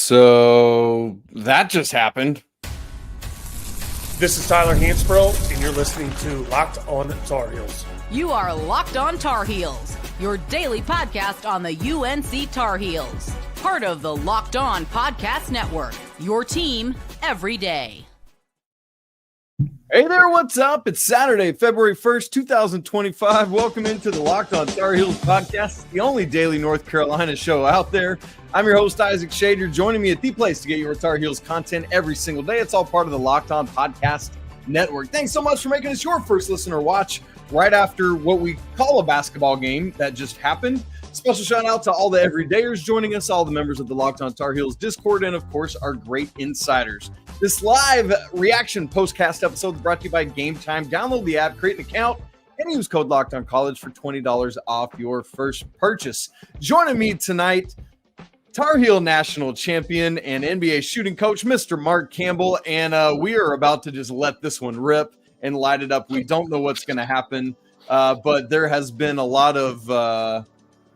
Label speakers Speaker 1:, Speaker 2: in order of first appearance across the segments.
Speaker 1: So that just happened.
Speaker 2: This is Tyler Hansbrough, and you're listening to Locked On Tar Heels.
Speaker 3: You are Locked On Tar Heels, your daily podcast on the UNC Tar Heels. Part of the Locked On Podcast Network, your team every day.
Speaker 1: Hey there, what's up? It's Saturday, February 1st, 2025. Welcome into the Locked On Tar Heels podcast, the only daily North Carolina show out there. I'm your host, Isaac Schade. You're joining me at the place to get your Tar Heels content every single day. It's all part of the Locked On Podcast Network. Thanks so much for making us your first listen or watch right after what we call a basketball game that just happened. Special shout out to all the everydayers joining us, all the members of the Locked On Tar Heels Discord, and of course, our great insiders. This live reaction postcast episode is brought to you by Game Time. Download the app, create an account, and use code LOCKEDONCollege for $20 off your first purchase. Joining me tonight, Tar Heel national champion and NBA shooting coach, Mr. Marc Campbell, and we are about to just let this one rip and light it up. We don't know what's going to happen, but there has been a lot of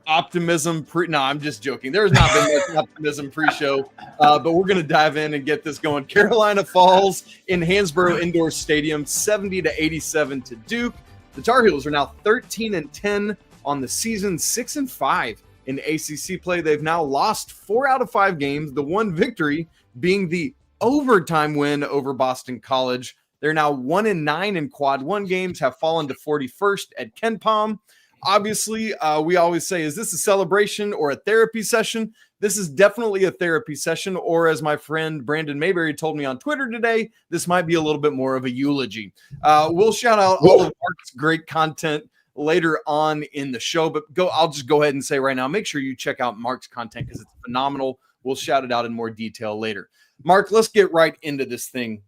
Speaker 1: optimism. No, I'm just joking. There's not been much optimism pre-show, but we're going to dive in and get this going. Carolina falls in Hansbrough Indoor Stadium, 70-87 to Duke. The Tar Heels are now 13-10 on the season, 6-5 in ACC play. They've now lost 4 out of 5 games, the one victory being the overtime win over Boston College. They're now 1-9 in quad 1 games, have fallen to 41st at Ken Palm. Obviously, we always say, is this a celebration or a therapy session? This is definitely a therapy session, or as my friend Brandon Mayberry told me on Twitter today, this might be a little bit more of a eulogy. We'll shout out all of Marc's great content later on in the show, but I'll just go ahead and say right now, make sure you check out Marc's content because it's phenomenal. We'll shout it out in more detail later. Marc, let's get right into this thing.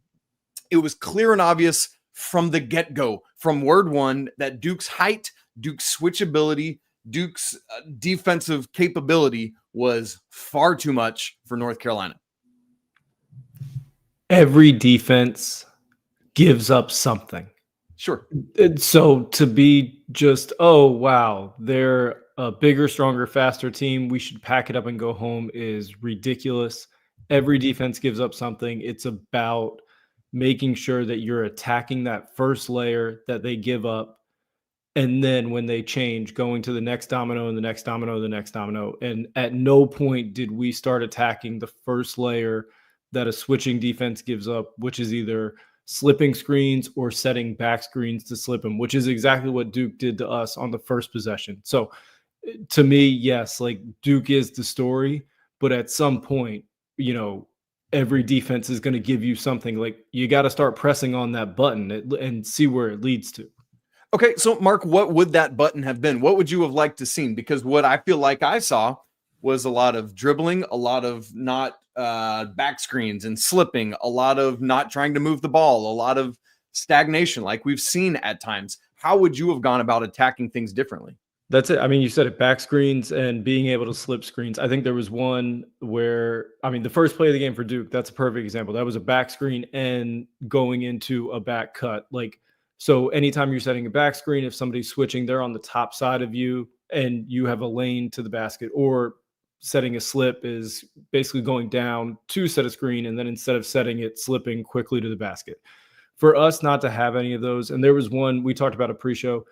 Speaker 1: It was clear and obvious from the get-go, from word one, that Duke's height, Duke's switchability, Duke's defensive capability was far too much for North Carolina.
Speaker 4: Every defense gives up something.
Speaker 1: Sure.
Speaker 4: So to be just, oh, wow, they're a bigger, stronger, faster team, we should pack it up and go home is ridiculous. Every defense gives up something. It's about making sure that you're attacking that first layer that they give up. And then when they change, going to the next domino and the next domino, the next domino. And at no point did we start attacking the first layer that a switching defense gives up, which is either slipping screens or setting back screens to slip them, which is exactly what Duke did to us on the first possession. So to me, yes, like Duke is the story, but at some point, every defense is going to give you something. Like you got to start pressing on that button and see where it leads to.
Speaker 1: Okay, so Marc, what would that button have been? What would you have liked to seen? Because what I feel like I saw was a lot of dribbling, a lot of not back screens and slipping, a lot of not trying to move the ball, a lot of stagnation like we've seen at times. How would you have gone about attacking things differently?
Speaker 4: That's it. I mean, you said it, back screens and being able to slip screens. I think there was one where, the first play of the game for Duke, that's a perfect example. That was a back screen and going into a back cut. So anytime you're setting a back screen, if somebody's switching, they're on the top side of you and you have a lane to the basket, or setting a slip is basically going down to set a screen and then instead of setting it, slipping quickly to the basket. For us not to have any of those, and there was one we talked about a pre-show,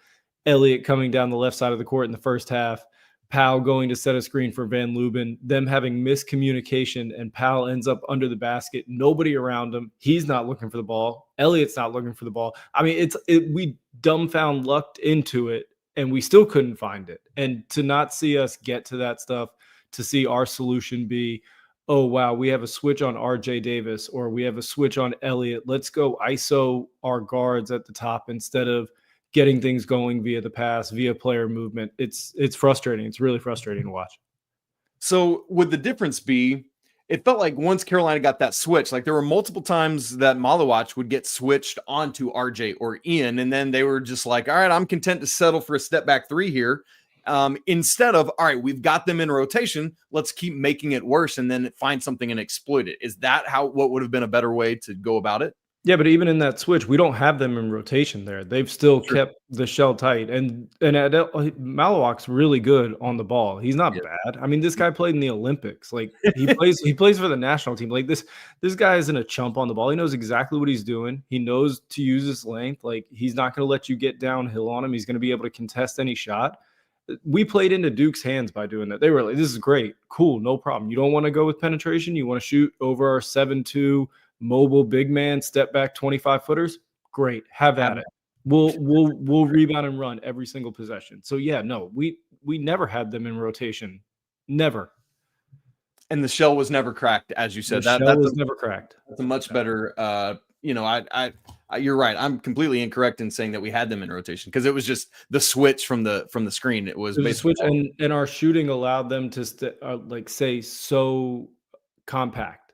Speaker 4: Elliott coming down the left side of the court in the first half, Powell going to set a screen for Van Leuven, them having miscommunication, and Powell ends up under the basket, nobody around him. He's not looking for the ball. Elliott's not looking for the ball. We dumbfound lucked into it, and we still couldn't find it. And to not see us get to that stuff, to see our solution be, oh, wow, we have a switch on RJ Davis, or we have a switch on Elliott. Let's go ISO our guards at the top instead of getting things going via the pass, via player movement. It's frustrating. It's really frustrating to watch.
Speaker 1: So would the difference be, it felt like once Carolina got that switch, like there were multiple times that Malawach would get switched onto RJ or Ian, and then they were just like, all right, I'm content to settle for a step back three here. Instead of, all right, we've got them in rotation, let's keep making it worse and then find something and exploit it. Is that what would have been a better way to go about it?
Speaker 4: Yeah, but even in that switch, we don't have them in rotation there. They've still
Speaker 1: Sure.
Speaker 4: kept the shell tight, and Malawak's really good on the ball. He's not
Speaker 1: Yeah.
Speaker 4: bad. I mean, this guy played in the Olympics. Like he plays for the national team. Like this guy isn't a chump on the ball. He knows exactly what he's doing. He knows to use his length. Like he's not going to let you get downhill on him. He's going to be able to contest any shot. We played into Duke's hands by doing that. They were like, "This is great, cool, no problem. You don't want to go with penetration. You want to shoot over our 7-2." Mobile big man, step back 25 footers. Great. Have at it. We'll rebound and run every single possession. So yeah, no, we never had them in rotation. Never.
Speaker 1: And the shell was never cracked, as you said.
Speaker 4: The shell was never cracked.
Speaker 1: That's a much better you're right. I'm completely incorrect in saying that we had them in rotation because it was just the switch from the screen. It was basically
Speaker 4: switch, and our shooting allowed them to stay so compact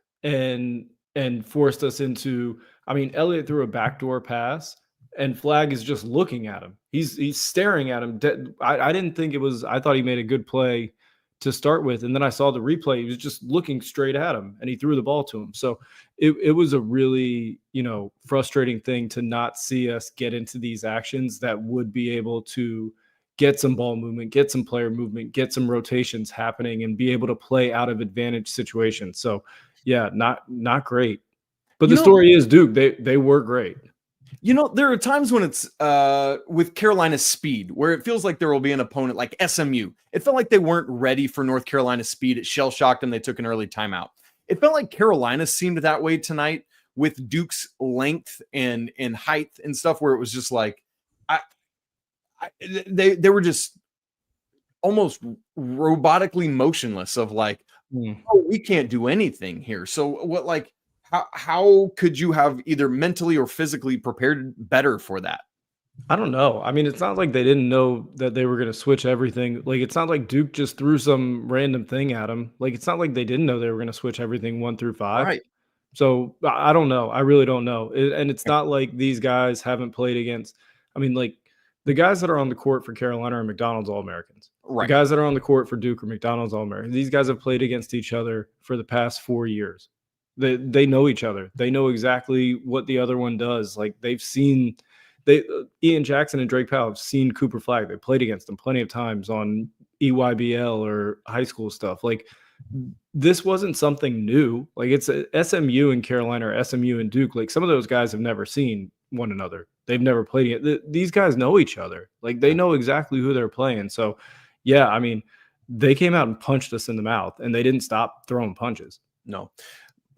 Speaker 4: and forced us into. I mean, Elliott threw a backdoor pass, and Flagg is just looking at him. He's staring at him. I didn't think it was. I thought he made a good play to start with, and then I saw the replay. He was just looking straight at him, and he threw the ball to him. So it was a really frustrating thing to not see us get into these actions that would be able to get some ball movement, get some player movement, get some rotations happening, and be able to play out of advantage situations. So. Yeah, not great. But the story is Duke, they were great.
Speaker 1: There are times when it's with Carolina's speed where it feels like there will be an opponent like SMU. It felt like they weren't ready for North Carolina's speed. It shell shocked them. They took an early timeout. It felt like Carolina seemed that way tonight with Duke's length and height and stuff, where it was just like they were just almost robotically motionless of like, oh, we can't do anything here. So what, like, how could you have either mentally or physically prepared better for that?
Speaker 4: I don't know. I mean, it's not like they didn't know that they were going to switch everything. Like, it's not like Duke just threw some random thing at them. Like, it's not like they didn't know they were going to switch everything 1 through 5.
Speaker 1: Right.
Speaker 4: So I don't know. I really don't know. And it's not like these guys haven't played against. I mean, like the guys that are on the court for Carolina are McDonald's All-Americans.
Speaker 1: Right.
Speaker 4: The guys that are on the court for Duke are McDonald's All-Americans. These guys have played against each other for the past 4 years. They know each other. They know exactly what the other one does. Like Ian Jackson and Drake Powell have seen Cooper Flagg. They played against them plenty of times on EYBL or high school stuff. Like this wasn't something new. Like it's SMU and Carolina or SMU and Duke. Like some of those guys have never seen one another. They've never played it. These guys know each other. Like they know exactly who they're playing. So yeah, I mean, they came out and punched us in the mouth and they didn't stop throwing punches.
Speaker 1: No.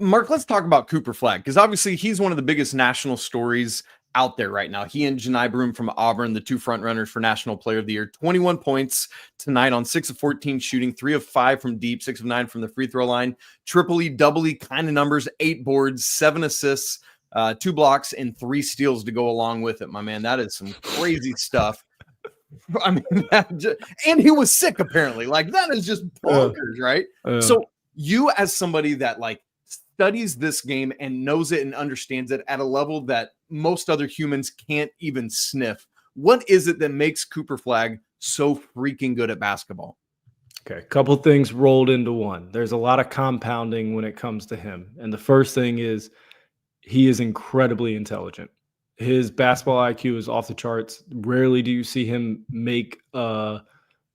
Speaker 1: Mark, let's talk about Cooper Flagg because obviously he's one of the biggest national stories out there right now. He and Janai Broom from Auburn, the two front runners for National Player of the Year, 21 points tonight on 6 of 14 shooting, 3 of 5 from deep, 6 of 9 from the free throw line, triple-E, double-E kind of numbers, 8 boards, 7 assists, 2 blocks, and 3 steals to go along with it, my man. That is some crazy stuff. I mean, and he was sick apparently. Like that is just bonkers, right? So you as somebody that like studies this game and knows it and understands it at a level that most other humans can't even sniff, what is it that makes Cooper Flagg so freaking good at basketball?
Speaker 4: Okay, a couple things rolled into one. There's a lot of compounding when it comes to him. And the first thing is he is incredibly intelligent. His basketball IQ is off the charts. Rarely do you see him make the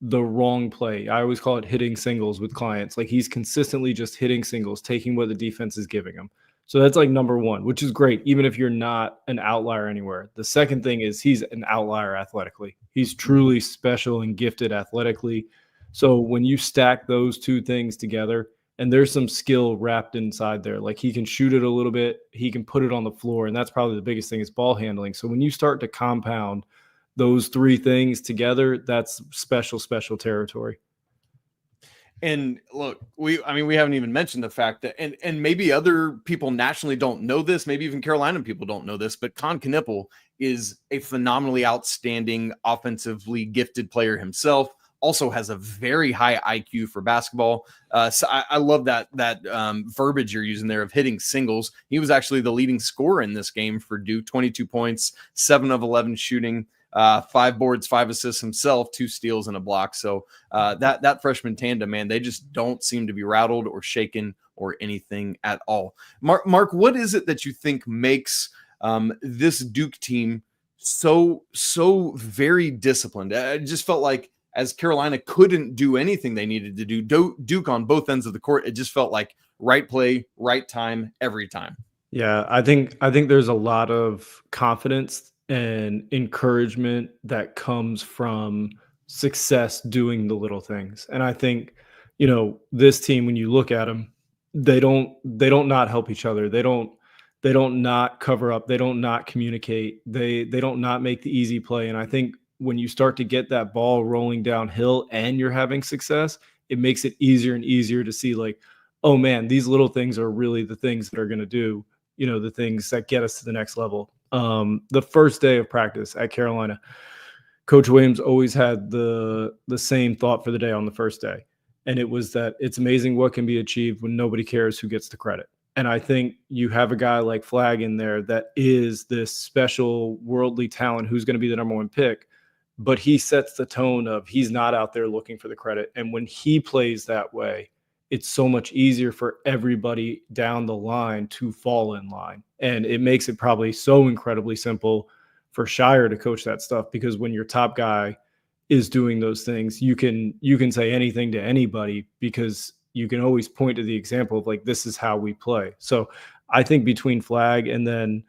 Speaker 4: wrong play. I always call it hitting singles with clients. Like he's consistently just hitting singles, taking what the defense is giving him. So that's like number one, which is great, even if you're not an outlier anywhere. The second thing is he's an outlier athletically. He's truly special and gifted athletically. So when you stack those two things together, and there's some skill wrapped inside there. Like he can shoot it a little bit. He can put it on the floor. And that's probably the biggest thing is ball handling. So when you start to compound those three things together, that's special, special territory.
Speaker 1: And look, we haven't even mentioned the fact that, and maybe other people nationally don't know this, maybe even Carolina people don't know this, but Con Knippel is a phenomenally outstanding, offensively gifted player himself. Also has a very high IQ for basketball. So I love that verbiage you're using there of hitting singles. He was actually the leading scorer in this game for Duke, 22 points, 7 of 11 shooting, 5 boards, 5 assists himself, 2 steals and a block. So that freshman tandem, man, they just don't seem to be rattled or shaken or anything at all. Mark, what is it that you think makes This Duke team so very disciplined. I just felt like as Carolina couldn't do anything they needed to do, Duke on both ends of the court, it just felt like right play, right time, every time.
Speaker 4: Yeah, I think there's a lot of confidence and encouragement that comes from success doing the little things. And I think, this team, when you look at them, they don't not help each other. They don't not cover up. They don't not communicate. They don't not make the easy play. And I think when you start to get that ball rolling downhill and you're having success, it makes it easier and easier to see like, oh man, these little things are really the things that are going to do, the things that get us to the next level. The first day of practice at Carolina, Coach Williams always had the same thought for the day on the first day. And it was that it's amazing what can be achieved when nobody cares who gets the credit. And I think you have a guy like Flagg in there that is this special worldly talent who's going to be the number one pick, but he sets the tone of he's not out there looking for the credit. And when he plays that way, it's so much easier for everybody down the line to fall in line. And it makes it probably so incredibly simple for Scheyer to coach that stuff, because when your top guy is doing those things, you can say anything to anybody because you can always point to the example of like, this is how we play. So I think between Flagg and then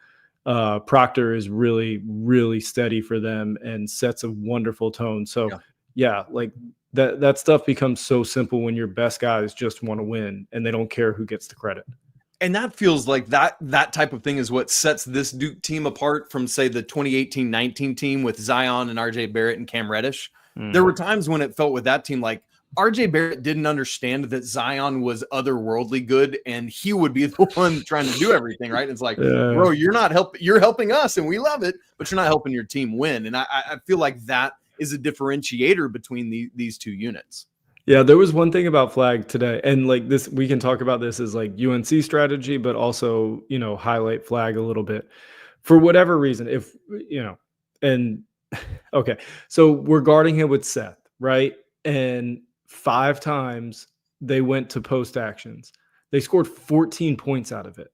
Speaker 4: Proctor is really, really steady for them and sets a wonderful tone. So yeah, like that stuff becomes so simple when your best guys just want to win and they don't care who gets the credit.
Speaker 1: And that feels like that type of thing is what sets this Duke team apart from, say, the 2018-19 team with Zion and RJ Barrett and Cam Reddish. There were times when it felt with that team like RJ Barrett didn't understand that Zion was otherworldly good and he would be the one trying to do everything, right? It's like, bro, you're helping us and we love it, but you're not helping your team win. And I feel like that is a differentiator between these two units.
Speaker 4: Yeah, there was one thing about Flagg today, and like this, we can talk about this as like UNC strategy, but also, highlight Flagg a little bit for whatever reason. If, and okay, so we're guarding him with Seth, right? And 5 times they went to post actions. They scored 14 points out of it.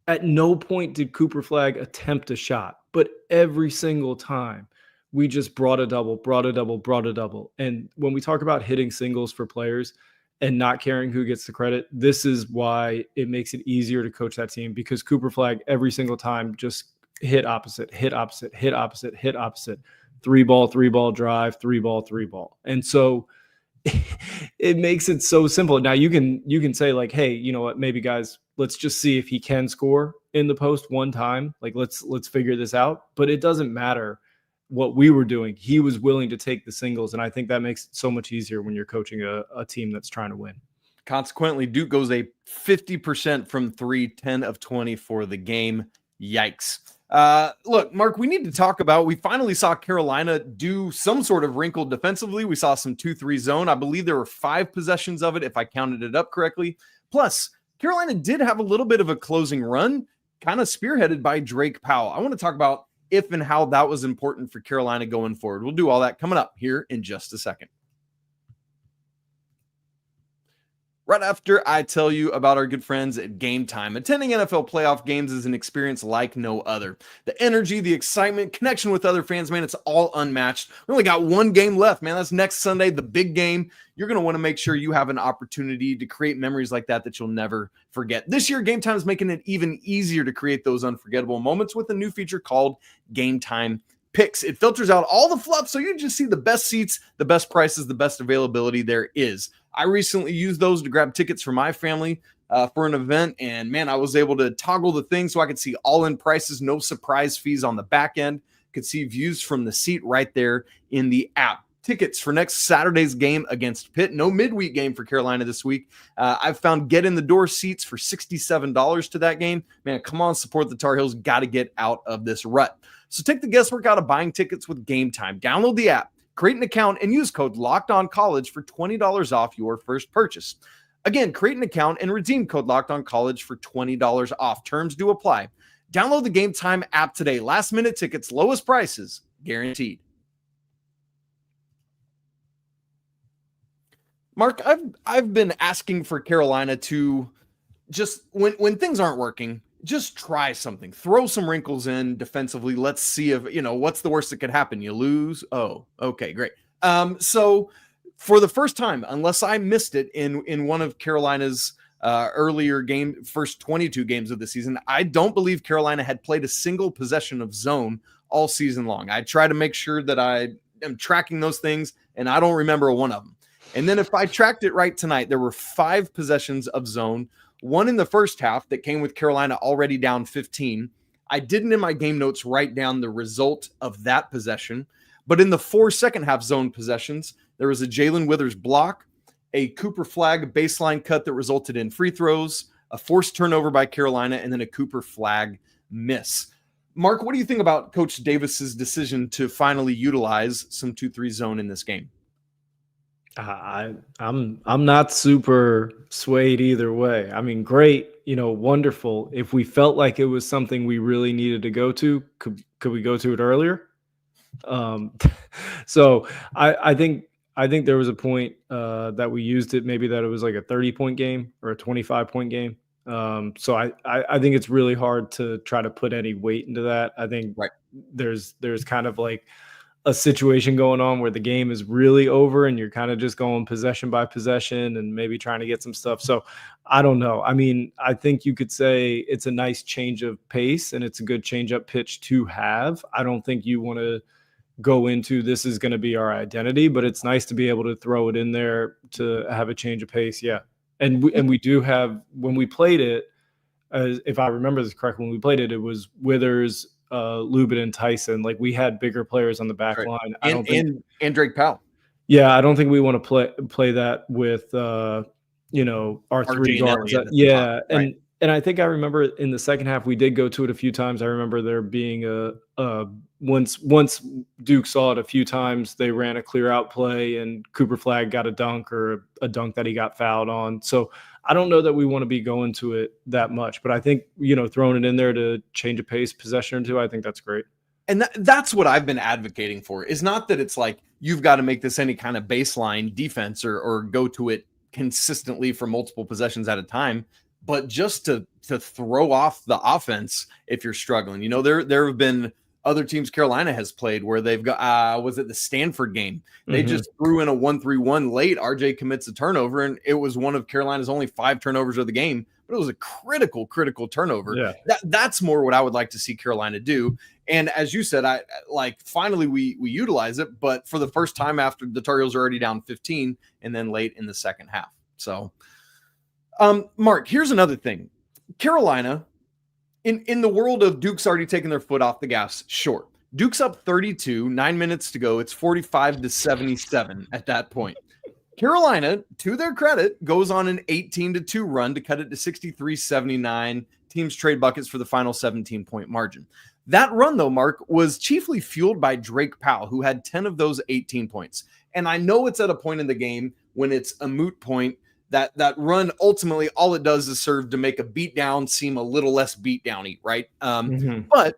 Speaker 4: At no point did Cooper Flagg attempt a shot, but every single time we just brought a double. And when we talk about hitting singles for players and not caring who gets the credit, this is why it makes it easier to coach that team, because Cooper Flagg every single time just hit opposite, 3-ball drive, 3-ball. And so it makes it so simple. Now you can say like, hey, you know what, maybe guys, let's just see if he can score in the post one time. Like let's figure this out. But it doesn't matter what we were doing. He was willing to take the singles. And I think that makes it so much easier when you're coaching a team that's trying to win.
Speaker 1: Consequently, Duke goes a 50% from 3, 10 of 20 for the game. Yikes. Look, Mark, we need to talk about, we finally saw Carolina do some sort of wrinkle defensively. We saw some 2-3 zone. I believe there were 5 possessions of it, if I counted it up correctly. Plus, Carolina did have a little bit of a closing run, kind of spearheaded by Drake Powell. I want to talk about if and how that was important for Carolina going forward. We'll do all that coming up here in just a second. Right after I tell you about our good friends at Game Time. Attending NFL playoff games is an experience like no other. The energy, the excitement, connection with other fans, man, it's all unmatched. We only got one game left, man. That's next Sunday, the big game. You're going to want to make sure you have an opportunity to create memories like that you'll never forget. This year, Game Time is making it even easier to create those unforgettable moments with a new feature called Game Time Picks. It filters out all the fluff so you just see the best seats, the best prices, the best availability there is. I recently used those to grab tickets for my family for an event, and man, I was able to toggle the thing so I could see all-in prices, no surprise fees on the back end, could see views from the seat right there in the app. Tickets for next Saturday's game against Pitt. No midweek game for Carolina this week. I've found get-in-the-door seats for $67 to that game. Man, come on, support the Tar Heels. Got to get out of this rut. So take the guesswork out of buying tickets with Game Time. Download the app, create an account, and use code LOCKEDONCollege for $20 off your first purchase. Again, create an account and redeem code LOCKEDONCollege for $20 off. Terms do apply. Download the Game Time app today. Last-minute tickets, lowest prices, guaranteed. Mark, I've been asking for Carolina to just, when things aren't working, just try something. Throw some wrinkles in defensively. Let's see if, what's the worst that could happen? You lose? Oh, okay, great. So for the first time, unless I missed it in one of Carolina's earlier first 22 games of the season, I don't believe Carolina had played a single possession of zone all season long. I try to make sure that I am tracking those things, and I don't remember one of them. And then if I tracked it right tonight, there were 5 possessions of zone, one in the first half that came with Carolina already down 15. I didn't in my game notes write down the result of that possession, but in the 4 second half zone possessions, there was a Jalen Withers block, a Cooper Flagg baseline cut that resulted in free throws, a forced turnover by Carolina, and then a Cooper Flagg miss. Mark, what do you think about Coach Davis's decision to finally utilize some 2-3 zone in this game?
Speaker 4: I'm not super swayed either way. I mean, great, wonderful. If we felt like it was something we really needed to go to, could we go to it earlier? So I think there was a point that we used it, maybe that it was like a 30-point game or a 25-point game. So I think it's really hard to try to put any weight into that. I think there's kind of like a situation going on where the game is really over and you're kind of just going possession by possession and maybe trying to get some stuff. So I don't know. I mean, I think you could say it's a nice change of pace and it's a good change up pitch to have. I don't think you want to go into this is going to be our identity, but it's nice to be able to throw it in there to have a change of pace. Yeah. And we do have, when we played it, if I remember this correctly, when we played it, it was Withers, Lubin, and Tyson. Like, we had bigger players on the back line.
Speaker 1: And Drake Powell.
Speaker 4: Yeah, I don't think we want to play that with our 3 guards. Yeah, and I think I remember in the second half we did go to it a few times. I remember there being once Duke saw it a few times, they ran a clear out play and Cooper Flagg got a dunk or a dunk that he got fouled on. So I don't know that we want to be going to it that much, but I think, throwing it in there to change a pace, possession or two, I think that's great.
Speaker 1: And that's what I've been advocating for, is not that it's like you've got to make this any kind of baseline defense or go to it consistently for multiple possessions at a time, but just to throw off the offense if you're struggling. There have been other teams Carolina has played where they've got, was it the Stanford game? They just threw in a 1-3-1 late. RJ commits a turnover, and it was one of Carolina's only 5 turnovers of the game, but it was a critical turnover.
Speaker 4: Yeah.
Speaker 1: That's more what I would like to see Carolina do. And as you said, finally we utilize it, but for the first time after the Tar Heels are already down 15 and then late in the second half. So, Mark, here's another thing. Carolina, in the world of Duke's already taken their foot off the gas, sure. Duke's up 32, 9 minutes to go. It's 45-77 at that point. Carolina, to their credit, goes on an 18-2 run to cut it to 63-79. Teams trade buckets for the final 17-point margin. That run, though, Mark, was chiefly fueled by Drake Powell, who had 10 of those 18 points. And I know it's at a point in the game when it's a moot point. That run, ultimately, all it does is serve to make a beatdown seem a little less beatdowny, right? But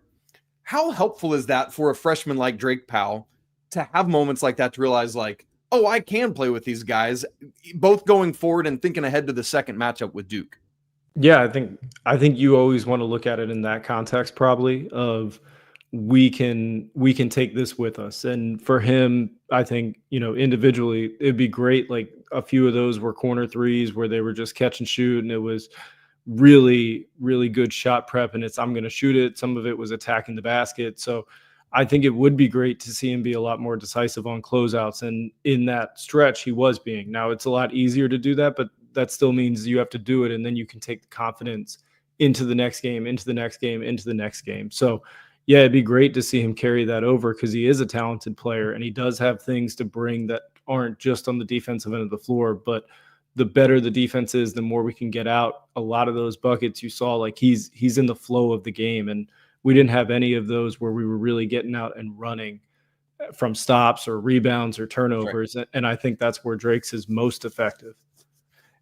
Speaker 1: how helpful is that for a freshman like Drake Powell to have moments like that to realize, like, oh, I can play with these guys, both going forward and thinking ahead to the second matchup with Duke?
Speaker 4: Yeah, I think you always want to look at it in that context, probably, of we can take this with us. And for him, I think, individually, it'd be great. Like, a few of those were corner threes where they were just catch and shoot, and it was really, really good shot prep. And I'm going to shoot it. Some of it was attacking the basket. So I think it would be great to see him be a lot more decisive on closeouts. And in that stretch, he was being. Now, it's a lot easier to do that, but that still means you have to do it. And then you can take the confidence into the next game, into the next game, into the next game. So yeah, it'd be great to see him carry that over because he is a talented player and he does have things to bring that aren't just on the defensive end of the floor. But the better the defense is, the more we can get out a lot of those buckets. You saw, like, he's in the flow of the game, and we didn't have any of those where we were really getting out and running from stops or rebounds or turnovers. Right. And I think that's where Drake's is most effective.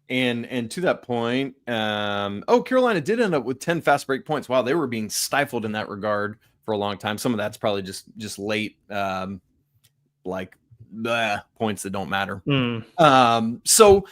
Speaker 1: And to that point, Carolina did end up with 10 fast break points. Wow, they were being stifled in that regard for a long time. Some of that's probably just late, points that don't matter. So,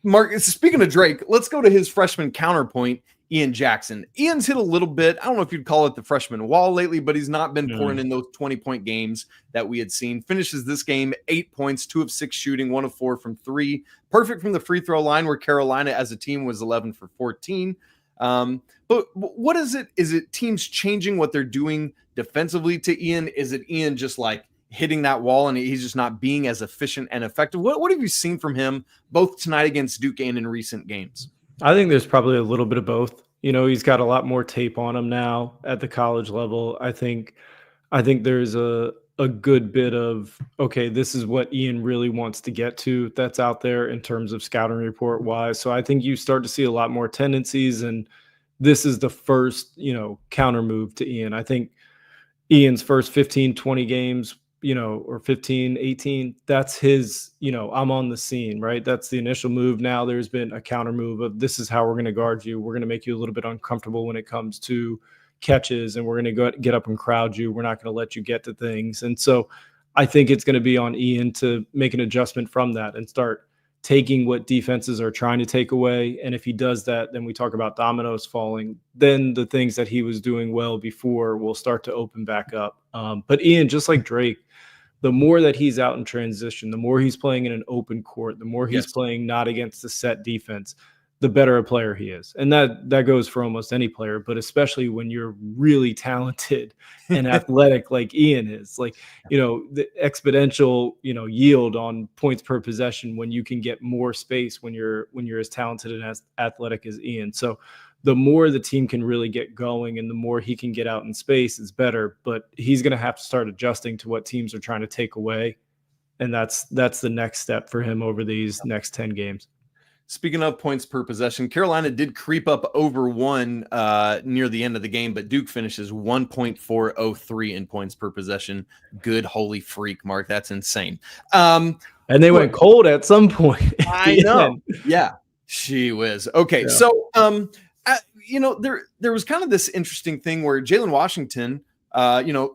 Speaker 1: Mark, speaking of Drake, let's go to his freshman counterpoint. Ian Jackson. Ian's hit a little bit. I don't know if you'd call it the freshman wall lately, but he's not been pouring in those 20-point games that we had seen. Finishes this game 8 points, 2 of 6 shooting, 1 of 4 from 3. Perfect from the free throw line, where Carolina as a team was 11 for 14. But what is it? Is it teams changing what they're doing defensively to Ian? Is it Ian just like hitting that wall and he's just not being as efficient and effective? What have you seen from him both tonight against Duke and in recent games?
Speaker 4: I think there's probably a little bit of both. He's got a lot more tape on him now at the college level. I think there's a good bit of, okay, this is what Ian really wants to get to that's out there in terms of scouting report wise. So I think you start to see a lot more tendencies, and this is the first, counter move to Ian. I think Ian's first 15, 20 games, or 15, 18, that's his, I'm on the scene, right? That's the initial move. Now there's been a counter move of, this is how we're going to guard you. We're going to make you a little bit uncomfortable when it comes to catches, and we're going to get up and crowd you. We're not going to let you get to things. And so I think it's going to be on Ian to make an adjustment from that and start taking what defenses are trying to take away. And if he does that, then we talk about dominoes falling. Then the things that he was doing well before will start to open back up. But Ian, just like Drake, the more that he's out in transition, the more he's playing in an open court, the more he's playing not against the set defense, the better a player he is. And that goes for almost any player, but especially when you're really talented and athletic like Ian is. Like, the exponential, yield on points per possession when you can get more space when you're as talented and as athletic as Ian. So the more the team can really get going and the more he can get out in space is better, but he's going to have to start adjusting to what teams are trying to take away. And that's the next step for him over these next 10 games.
Speaker 1: Speaking of points per possession, Carolina did creep up over 1 near the end of the game, but Duke finishes 1.403 in points per possession. Good holy freak, Mark. That's insane.
Speaker 4: And they went cold at some point.
Speaker 1: I know. Yeah. She whiz. Okay. Yeah. So, there was kind of this interesting thing where Jalen Washington,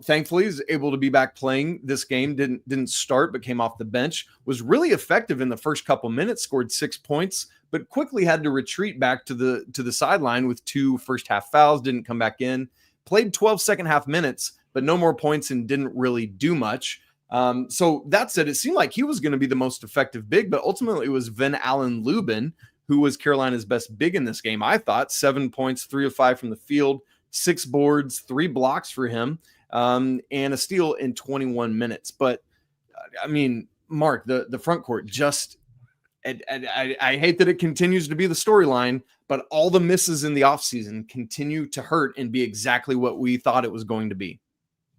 Speaker 1: thankfully is able to be back playing this game. Didn't start, but came off the bench. Was really effective in the first couple minutes. Scored 6 points, but quickly had to retreat back to the sideline with 2 first half fouls. Didn't come back in. Played 12 second half minutes, but no more points and didn't really do much. So that said, it seemed like he was going to be the most effective big, but ultimately it was Van Allen Lubin who was Carolina's best big in this game. I thought 7 points, 3 of 5 from the field. 6 boards, 3 blocks for him, and a steal in 21 minutes. But I mean, Mark, the front court just, I hate that it continues to be the storyline, but all the misses in the offseason continue to hurt and be exactly what we thought it was going to be.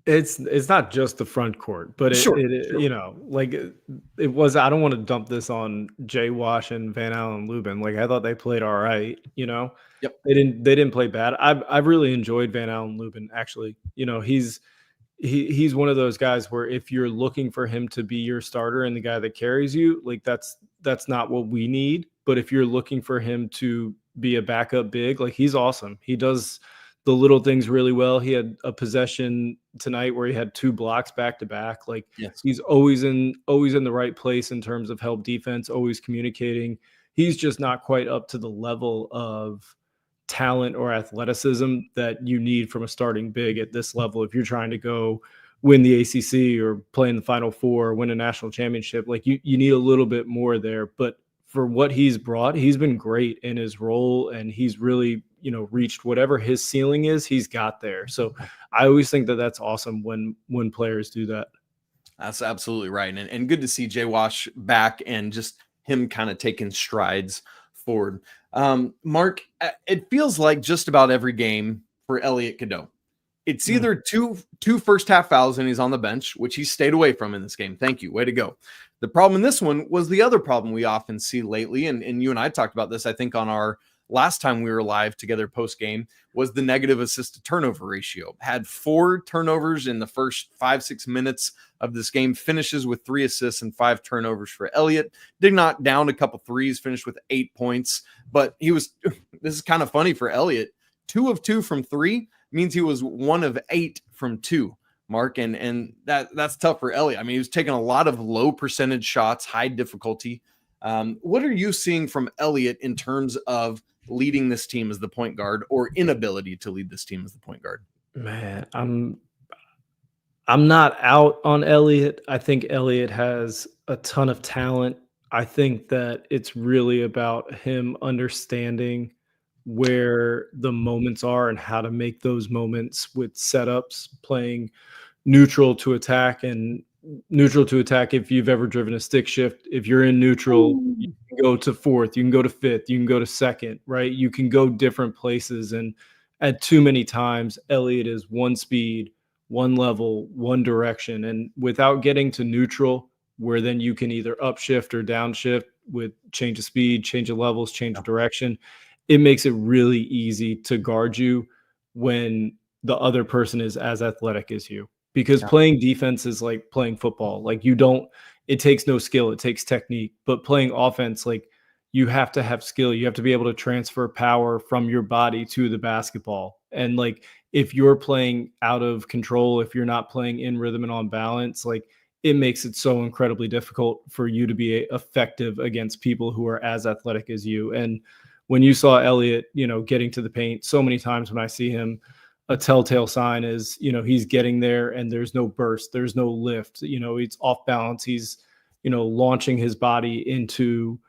Speaker 4: It's not just the front court, but it was, I don't want to dump this on Jay Wash and Van Allen Lubin. Like, I thought they played all right, Yep. They didn't play bad. I've really enjoyed Van Allen Lubin, actually. He's one of those guys where if you're looking for him to be your starter and the guy that carries you, like that's not what we need. But if you're looking for him to be a backup big, like, he's awesome. He does the little things really well. He had a possession tonight where he had 2 blocks back to back. Like, He's always in the right place in terms of help defense, always communicating. He's just not quite up to the level of talent or athleticism that you need from a starting big at this level. If you're trying to go win the ACC or play in the Final Four, or win a national championship, like you need a little bit more there. But for what he's brought, he's been great in his role, and he's really, reached whatever his ceiling is, he's got there. So I always think that that's awesome when players do that.
Speaker 1: That's absolutely right. And good to see Jay Wash back and just him kind of taking strides forward. Mark, it feels like just about every game for Elliott Cadeau, it's either two first half fouls and he's on the bench, which he stayed away from in this game. Thank you. Way to go. The problem in this one was the other problem we often see lately. And you and I talked about this, I think, on our last time we were live together post game, was the negative assist to turnover ratio. Had 4 turnovers in the first 5-6 minutes of this game, finishes with 3 assists and 5 turnovers for Elliott. Did knock down a couple threes, finished with 8 points, but this is kind of funny for Elliott. 2 of 2 from 3 means he was 1 of 8 from 2, Mark. And that's tough for Elliott. I mean, he was taking a lot of low percentage shots, high difficulty. What are you seeing from Elliott in terms of leading this team as the point guard or inability to lead this team as the point guard?
Speaker 4: Man, I'm not out on Elliott. I think Elliott has a ton of talent. I think that it's really about him understanding where the moments are and how to make those moments with setups, playing neutral to attack. And neutral to attack, if you've ever driven a stick shift, if you're in neutral, you can go to fourth, you can go to fifth, you can go to second, right? You can go different places. And at too many times, Elliott is one speed, one level, one direction. And without getting to neutral, where then you can either upshift or downshift with change of speed, change of levels, change of direction, it makes it really easy to guard you when the other person is as athletic as you. Because playing defense is like playing football. Like it takes no skill, it takes technique. But playing offense, like you have to have skill. You have to be able to transfer power from your body to the basketball. And like if you're playing out of control, if you're not playing in rhythm and on balance, like it makes it so incredibly difficult for you to be effective against people who are as athletic as you. And when you saw Elliott, getting to the paint so many times, when I see him, a telltale sign is, he's getting there and there's no burst, there's no lift, he's off balance. He's, launching his body into,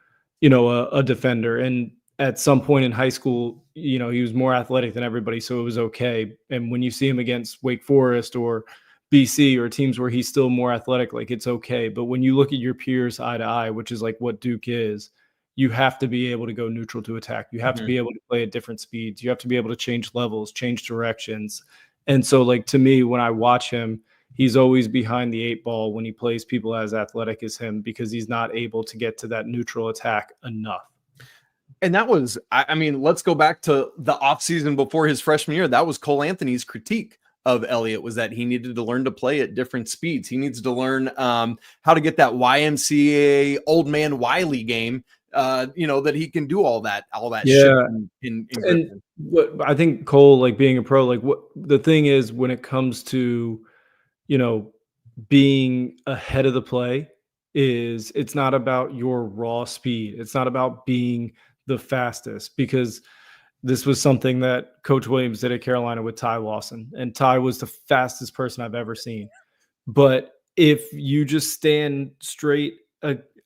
Speaker 4: a defender. And at some point in high school, he was more athletic than everybody, so it was okay. And when you see him against Wake Forest or BC or teams where he's still more athletic, like it's okay. But when you look at your peers eye to eye, which is like what Duke is, you have to be able to go neutral to attack. You have to be able to play at different speeds. You have to be able to change levels, change directions. And so, like, to me, when I watch him, he's always behind the 8 ball when he plays people as athletic as him, because he's not able to get to that neutral attack enough.
Speaker 1: And that was, let's go back to the offseason before his freshman year. That was Cole Anthony's critique of Elliott, was that he needed to learn to play at different speeds. He needs to learn how to get that YMCA old man Wiley game, that he can do all that shit
Speaker 4: and what I think Cole, like being a pro, like what the thing is when it comes to, being ahead of the play, is it's not about your raw speed. It's not about being the fastest, because this was something that Coach Williams did at Carolina with Ty Lawson, and Ty was the fastest person I've ever seen. But if you just stand straight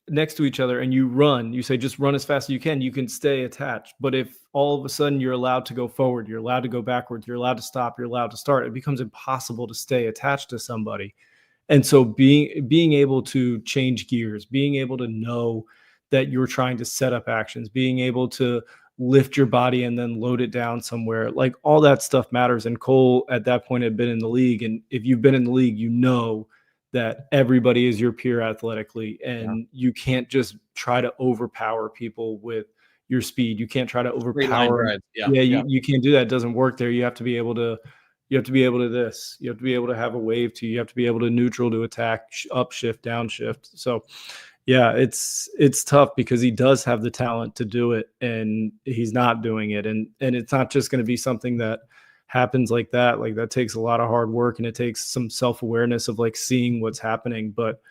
Speaker 4: next to each other and you say, just run as fast as you can stay attached. But if all of a sudden you're allowed to go forward, you're allowed to go backwards, you're allowed to stop, you're allowed to start, it becomes impossible to stay attached to somebody. And so being able to change gears, being able to know that you're trying to set up actions, being able to lift your body and then load it down somewhere, like all that stuff matters. And Cole at that point had been in the league. And if you've been in the league, that everybody is your peer athletically, and you can't just try to overpower people with your speed. You can't try to overpower. You can't do that. It doesn't work there. You have to be able to have a wave to you. You have to be able to neutral to attack, upshift, downshift. So yeah, it's tough because he does have the talent to do it and he's not doing it. And it's not just going to be something that happens like that. Like that takes a lot of hard work and it takes some self-awareness of like seeing what's happening. But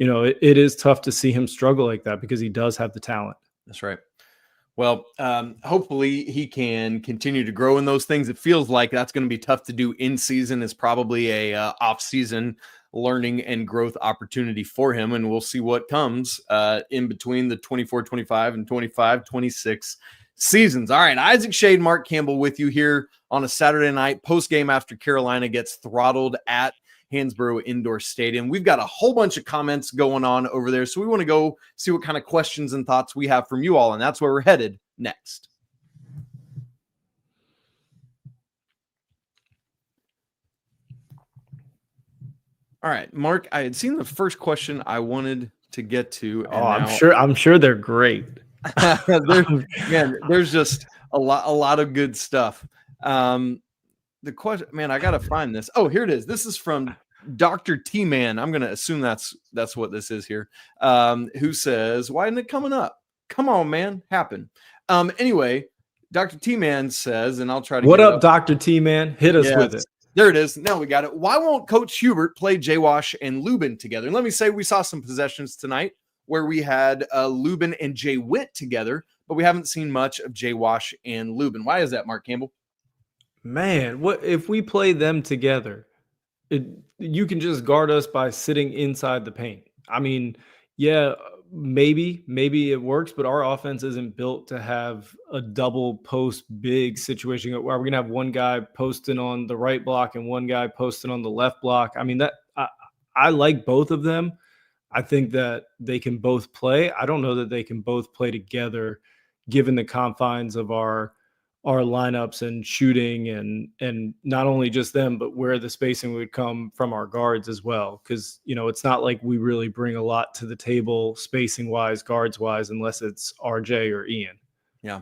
Speaker 4: it is tough to see him struggle like that because he does have the talent.
Speaker 1: That's right. Well, hopefully he can continue to grow in those things. It feels like that's going to be tough to do in season. It's probably a off-season learning and growth opportunity for him. And we'll see what comes in between the 24-25 and 25-26 seasons. All right, Isaac Schade Marc Campbell with you here on a Saturday night post-game after Carolina gets throttled at Hansborough Indoor Stadium. We've got a whole bunch of comments going on over there, so we want to go see what kind of questions and thoughts we have from you all, and that's where we're headed next. All right, Mark, I had seen the first question I wanted to get to.
Speaker 4: I'm sure they're great.
Speaker 1: There's just a lot of good stuff. The question, man, I gotta find this. Oh, here it is. This is from Dr. T-Man. I'm gonna assume that's what this is here. Who says, "Why isn't it coming up? Come on, man, happen." Anyway, Dr. T-Man says, and I'll try to.
Speaker 4: What up, Dr. T-Man? Hit us with it.
Speaker 1: There it is. Now we got it. Why won't Coach Hubert play J-Wash and Lubin together? And let me say, we saw some possessions tonight where we had Lubin and Jay Witt together, but we haven't seen much of Jay Wash and Lubin. Why is that, Mark Campbell?
Speaker 4: Man, what if we play them together? You can just guard us by sitting inside the paint. I mean, yeah, maybe it works, but our offense isn't built to have a double post big situation where we're gonna have one guy posting on the right block and one guy posting on the left block. I mean, I like both of them. I think that they can both play. I don't know that they can both play together, given the confines of our lineups and shooting and not only just them, but where the spacing would come from our guards as well. Because, it's not like we really bring a lot to the table spacing wise, guards wise, unless it's RJ or Ian.
Speaker 1: Yeah.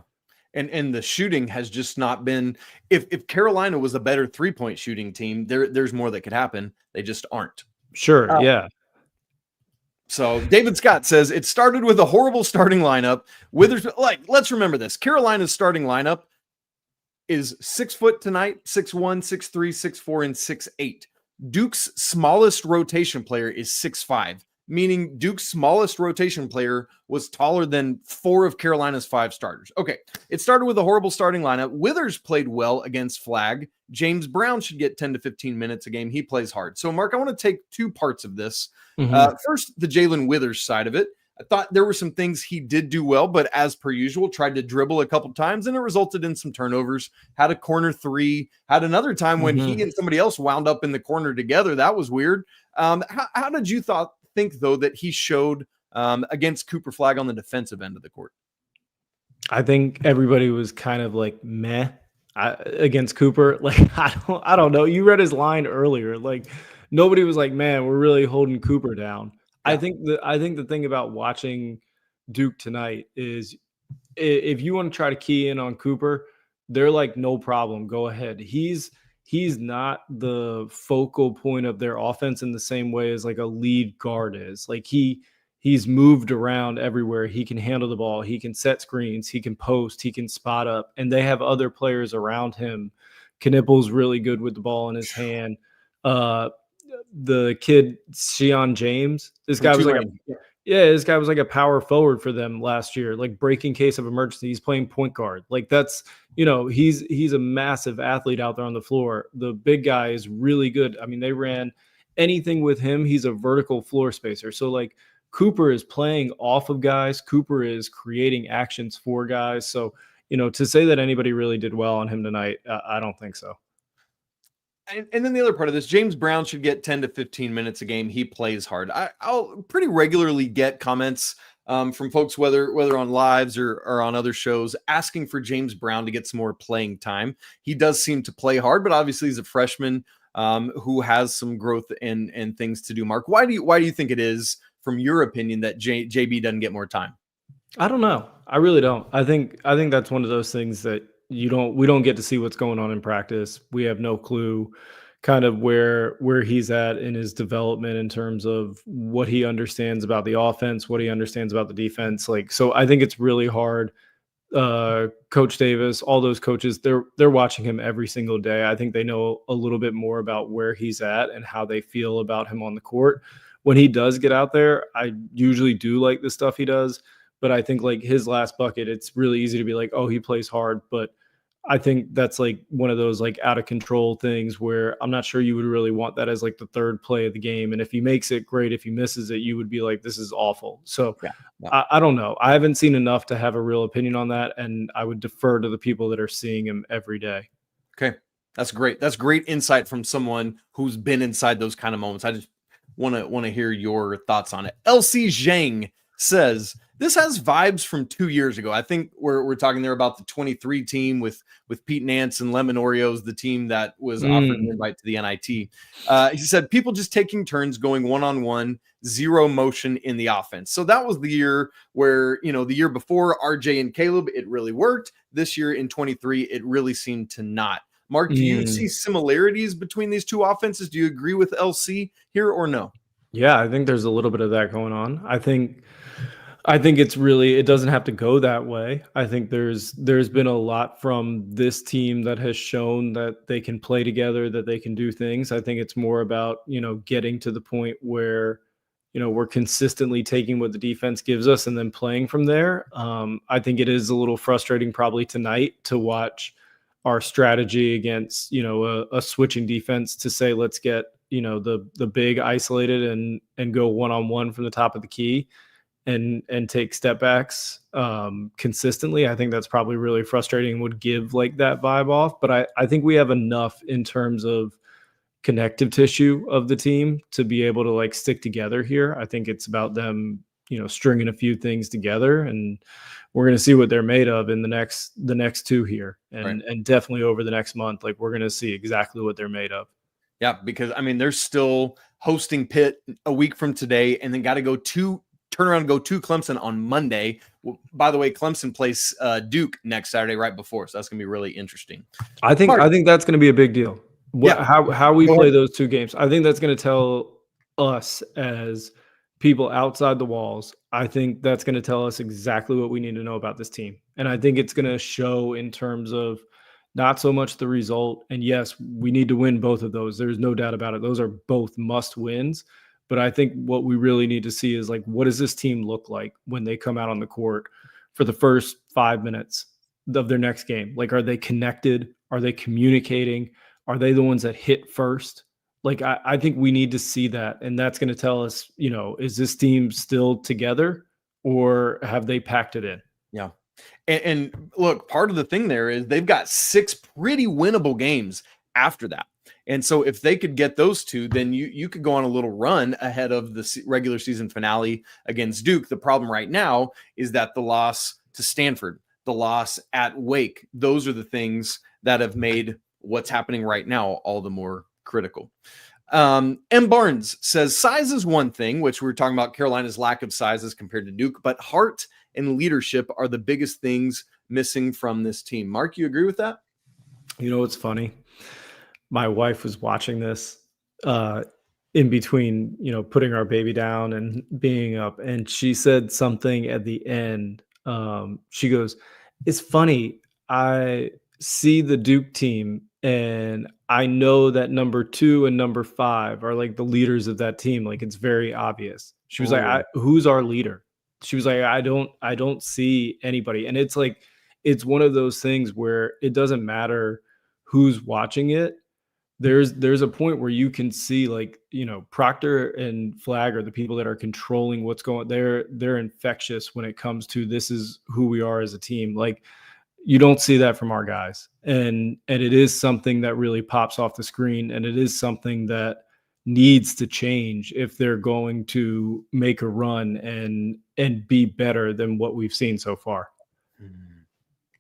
Speaker 1: And the shooting has just not been, if Carolina was a better 3-point shooting team, there's more that could happen. They just aren't.
Speaker 4: Sure. Yeah.
Speaker 1: So David Scott says it started with a horrible starting lineup. Let's remember this. Carolina's starting lineup is 6 foot tonight, 6'1", 6'3", 6'4", and 6'8". Duke's smallest rotation player is 6'5", meaning Duke's smallest rotation player was taller than 4 of Carolina's 5 starters. Okay, it started with a horrible starting lineup. Withers played well against Flagg. James Brown should get 10 to 15 minutes a game. He plays hard. So, Mark, I want to take 2 parts of this. First, the Jalen Withers side of it. I thought there were some things he did do well, but as per usual, tried to dribble a couple times, and it resulted in some turnovers. Had a corner 3. Had another time when he and somebody else wound up in the corner together. That was weird. How did you think, though, that he showed against Cooper Flagg on the defensive end of the court?
Speaker 4: I think everybody was kind of like meh against Cooper. Like, I don't know. You read his line earlier. Like, nobody was like, man, we're really holding Cooper down. Yeah. I think the thing about watching Duke tonight is if you want to try to key in on Cooper, they're like, no problem, go ahead. He's not the focal point of their offense in the same way as like a lead guard is. Like he's moved around everywhere. He can handle the ball. He can set screens. He can post. He can spot up. And they have other players around him. Knipple's really good with the ball in his hand. The kid Shion James, this guy was like a power forward for them last year, like breaking case of emergency. He's playing point guard. Like that's, he's a massive athlete out there on the floor. The big guy is really good. I mean, they ran anything with him. He's a vertical floor spacer. So like Cooper is playing off of guys. Cooper is creating actions for guys. So, to say that anybody really did well on him tonight, I don't think so.
Speaker 1: And then the other part of this, James Brown should get 10 to 15 minutes a game. He plays hard. I'll pretty regularly get comments from folks, whether on lives or on other shows, asking for James Brown to get some more playing time. He does seem to play hard, but obviously he's a freshman who has some growth and things to do. Mark, why do you think it is, from your opinion, that JB doesn't get more time?
Speaker 4: I don't know. I really don't. I think that's one of those things that we don't get to see what's going on in practice. We have no clue kind of where he's at in his development in terms of what he understands about the offense, what he understands about the defense. So I think it's really hard. Coach Davis, all those coaches, they're watching him every single day. I think they know a little bit more about where he's at and how they feel about him on the court. When he does get out there, I usually do like the stuff he does, but I think like his last bucket, it's really easy to be like, oh, he plays hard, but I think that's like one of those like out of control things where I'm not sure you would really want that as like the third play of the game. And if he makes it, great. If he misses it, you would be like, this is awful. So yeah. I don't know. I haven't seen enough to have a real opinion on that. And I would defer to the people that are seeing him every day.
Speaker 1: Okay. That's great. That's great insight from someone who's been inside those kind of moments. I just want to hear your thoughts on it. LC Zhang says, this has vibes from 2 years ago. I think we're talking there about the 23 team with Pete Nance and Lemon Oreos, the team that was offered an invite to the NIT. He said, people just taking turns going one-on-one, zero motion in the offense. So that was the year where, the year before RJ and Caleb, it really worked. This year in 23, it really seemed to not. Mark, do you see similarities between these two offenses? Do you agree with LC here or no?
Speaker 4: Yeah, I think there's a little bit of that going on. I think it doesn't have to go that way. I think there's been a lot from this team that has shown that they can play together, that they can do things. I think it's more about, getting to the point where we're consistently taking what the defense gives us and then playing from there. I think it is a little frustrating probably tonight to watch our strategy against, a switching defense to say, let's get, the big isolated and go one-on-one from the top of the key and take step backs consistently. I think that's probably really frustrating, would give like that vibe off. But I think we have enough in terms of connective tissue of the team to be able to like stick together here. I think it's about them, stringing a few things together, and we're going to see what they're made of in the next two here, and definitely over the next month. Like, we're going to see exactly what they're made of.
Speaker 1: Yeah, because they're still hosting Pitt a week from today, and then got to turn around and go to Clemson on Monday. Well, by the way, Clemson plays Duke next Saturday right before, so that's going to be really interesting.
Speaker 4: I think that's going to be a big deal. How we play those two games. I think that's going to tell us as people outside the walls. I think that's going to tell us exactly what we need to know about this team. And I think it's going to show in terms of not so much the result. And yes, we need to win both of those. There's no doubt about it. Those are both must wins. But I think what we really need to see is, like, what does this team look like when they come out on the court for the first 5 minutes of their next game? Like, are they connected? Are they communicating? Are they the ones that hit first? Like, I think we need to see that. And that's going to tell us, is this team still together, or have they packed it in?
Speaker 1: Yeah. And look, part of the thing there is they've got 6 pretty winnable games after that. And so if they could get those two, then you could go on a little run ahead of the regular season finale against Duke. The problem right now is that the loss to Stanford, the loss at Wake, those are the things that have made what's happening right now all the more critical. M. Barnes says size is one thing, which we were talking about Carolina's lack of sizes compared to Duke, but heart and leadership are the biggest things missing from this team. Mark, you agree with that?
Speaker 4: It's funny. My wife was watching this in between, putting our baby down and being up, and she said something at the end. She goes, "It's funny. I see the Duke team, and I know that number 2 and number 5 are like the leaders of that team. Like, it's very obvious." She was like, "Who's our leader?" She was like, I don't see anybody." And it's like, it's one of those things where it doesn't matter who's watching it. There's a point where you can see, like, Proctor and Flagg are the people that are controlling what's going. They're infectious when it comes to, this is who we are as a team. Like, you don't see that from our guys. And it is something that really pops off the screen. And it is something that needs to change if they're going to make a run and be better than what we've seen so far.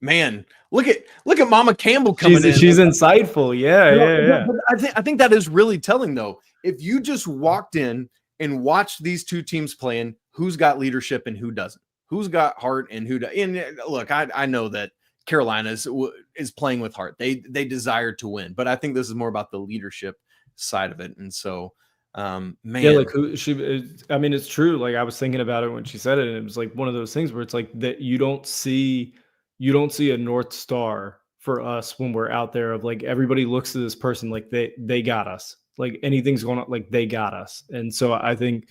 Speaker 1: Man, look at Mama Campbell coming in.
Speaker 4: She's insightful. Yeah.
Speaker 1: But I think that is really telling, though. If you just walked in and watched these two teams playing, who's got leadership and who doesn't? Who's got heart and who doesn't? And look, I know that Carolina is playing with heart. They desire to win, but I think this is more about the leadership side of it. And so, man,
Speaker 4: yeah, like it's true. Like, I was thinking about it when she said it, and it was like one of those things where it's like that you don't see a North Star for us when we're out there, of like, everybody looks to this person like they got us. Like, anything's going on, like, they got us. And so I think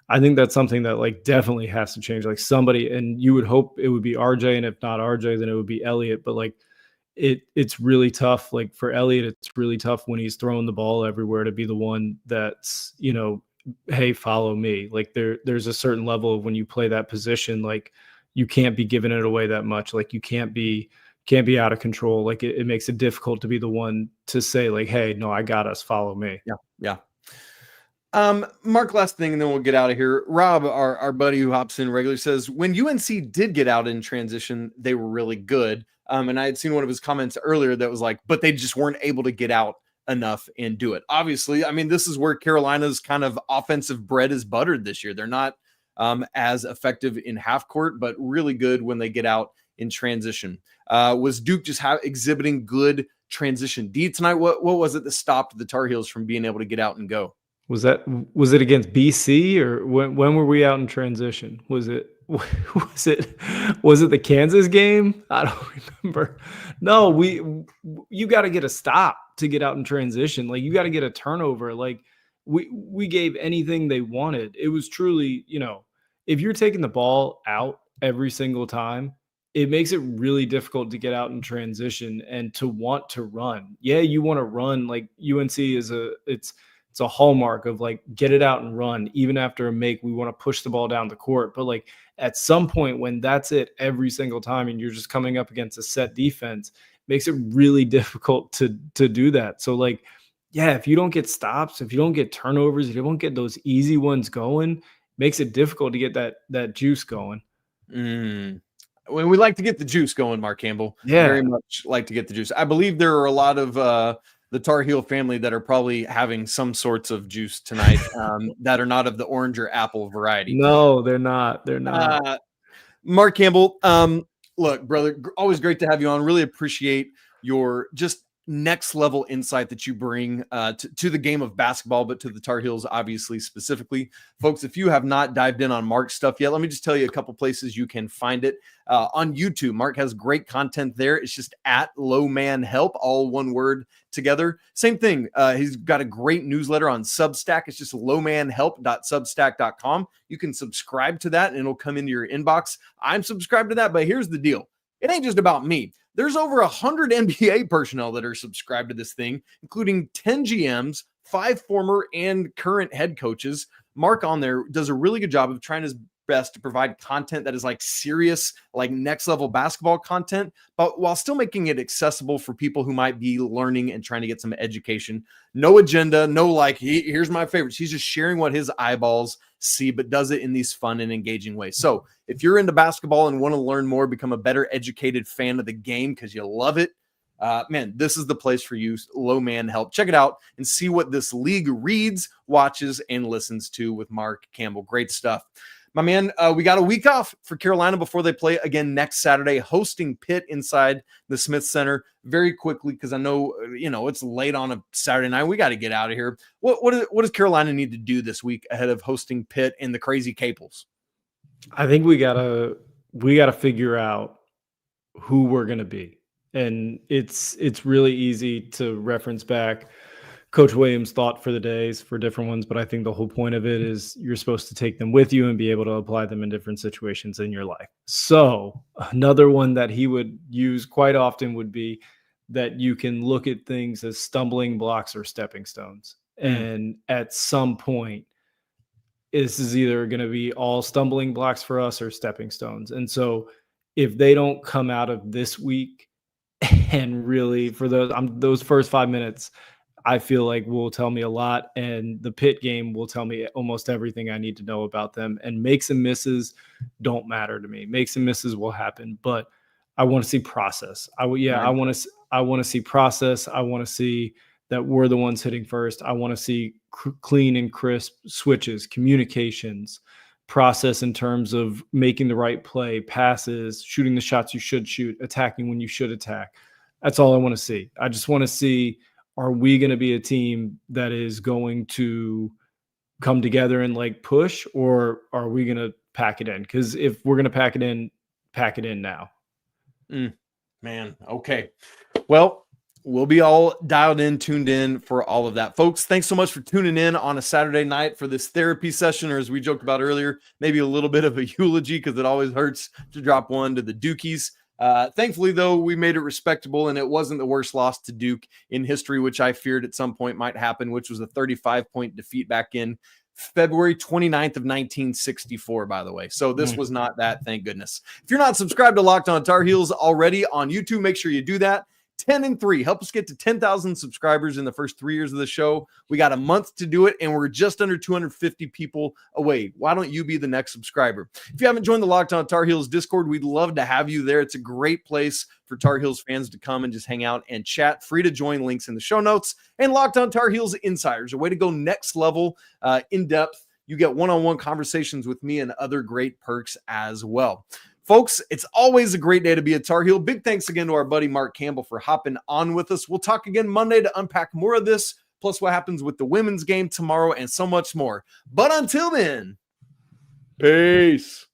Speaker 4: that's something that, like, definitely has to change. Like, somebody, and you would hope it would be RJ, and if not RJ, then it would be Elliott. But like, it's really tough. Like, for Elliott, it's really tough when he's throwing the ball everywhere to be the one that's, hey, follow me. Like, there's a certain level of when you play that position, like, you can't be giving it away that much. Like, you can't be out of control. Like, it makes it difficult to be the one to say, like, hey, no, I got us, follow me.
Speaker 1: Yeah. Mark, last thing, and then we'll get out of here. Rob, our buddy who hops in regularly, says, when UNC did get out in transition, they were really good. And I had seen one of his comments earlier that was like, but they just weren't able to get out enough and do it. Obviously, this is where Carolina's kind of offensive bread is buttered this year. They're not as effective in half court, but really good when they get out in transition. Was Duke just exhibiting good transition D tonight? What was it that stopped the Tar Heels from being able to get out and go?
Speaker 4: Was it against BC, or when were we out in transition? Was it the Kansas game? I don't remember. No, you got to get a stop to get out in transition. Like, you got to get a turnover. Like, we gave anything they wanted. It was truly, if you're taking the ball out every single time, it makes it really difficult to get out in transition and to want to run. Yeah, you want to run. Like UNC is it's a hallmark of like get it out and run. Even after a make, we want to push the ball down the court. But like at some point when that's it every single time and you're just coming up against a set defense, makes it really difficult to do that. So like, yeah, if you don't get stops, if you don't get turnovers, if you don't get those easy ones going, makes it difficult to get that juice going.
Speaker 1: When we like to get the juice going, Marc Campbell.
Speaker 4: Yeah.
Speaker 1: Very much like to get the juice. I believe there are a lot of the Tar Heel family that are probably having some sorts of juice tonight that are not of the orange or apple variety.
Speaker 4: No, they're not. They're not.
Speaker 1: Marc Campbell, look, brother, always great to have you on. Really appreciate your just next level insight that you bring to the game of basketball, but to the Tar Heels, obviously, specifically. Folks, if you have not dived in on Marc's stuff yet, let me just tell you a couple places you can find it. On YouTube, Marc has great content there. It's just at Low Man Help, all one word together. Same thing. He's got a great newsletter on Substack. It's just lowmanhelp.substack.com. You can subscribe to that and it'll come into your inbox. I'm subscribed to that, but here's the deal. It ain't just about me. There's over 100 NBA personnel that are subscribed to this thing, including 10 GMs, 5 former and current head coaches. Marc on there does a really good job of trying his best to provide content that is like serious, like next level basketball content, but while still making it accessible for people who might be learning and trying to get some education. No agenda, no like, here's my favorites. He's just sharing what his eyeballs see, but does it in these fun and engaging ways. So if you're into basketball and want to learn more, become a better educated fan of the game because you love it, man, this is the place for you. Low Man Help. Check it out and see what this league reads, watches, and listens to with Marc Campbell. Great stuff. My man, we got a week off for Carolina before they play again next Saturday, hosting Pitt inside the Smith Center. Very quickly, because I know, it's late on a Saturday night. We got to get out of here. What does Carolina need to do this week ahead of hosting Pitt and the crazy Capels?
Speaker 4: I think we gotta figure out who we're gonna be. And it's really easy to reference back Coach Williams' thought for the days for different ones, but I think the whole point of it is you're supposed to take them with you and be able to apply them in different situations in your life. So another one that he would use quite often would be that you can look at things as stumbling blocks or stepping stones. And at some point, this is either going to be all stumbling blocks for us or stepping stones. And so if they don't come out of this week and really for those first 5 minutes, I feel like will tell me a lot, and the Pitt game will tell me almost everything I need to know about them. And makes and misses don't matter to me. Makes and misses will happen, but I want to see process. I want to see process. I want to see that we're the ones hitting first. I want to see clean and crisp switches, communications, process in terms of making the right play, passes, shooting the shots you should shoot, attacking when you should attack. That's all I want to see. I just want to see, are we going to be a team that is going to come together and like push, or are we going to pack it in? Because if we're going to pack it in now.
Speaker 1: Man, okay. Well, we'll be all dialed in, tuned in for all of that. Folks, thanks so much for tuning in on a Saturday night for this therapy session, or as we joked about earlier, maybe a little bit of a eulogy because it always hurts to drop one to the Dukies. Thankfully, though, we made it respectable, and it wasn't the worst loss to Duke in history, which I feared at some point might happen, which was a 35-point defeat back in February 29th of 1964, by the way. So this was not that, thank goodness. If you're not subscribed to Locked On Tar Heels already on YouTube, make sure you do that. 10-3. Help us get to 10,000 subscribers in the first 3 years of the show. We got a month to do it, and we're just under 250 people away. Why don't you be the next subscriber? If you haven't joined the Locked On Tar Heels Discord, we'd love to have you there. It's a great place for Tar Heels fans to come and just hang out and chat. Free to join, links in the show notes. And Locked On Tar Heels Insiders, a way to go next level, in depth. You get one-on-one conversations with me and other great perks as well. Folks, it's always a great day to be a Tar Heel. Big thanks again to our buddy Marc Campbell for hopping on with us. We'll talk again Monday to unpack more of this, plus what happens with the women's game tomorrow and so much more. But until then, peace.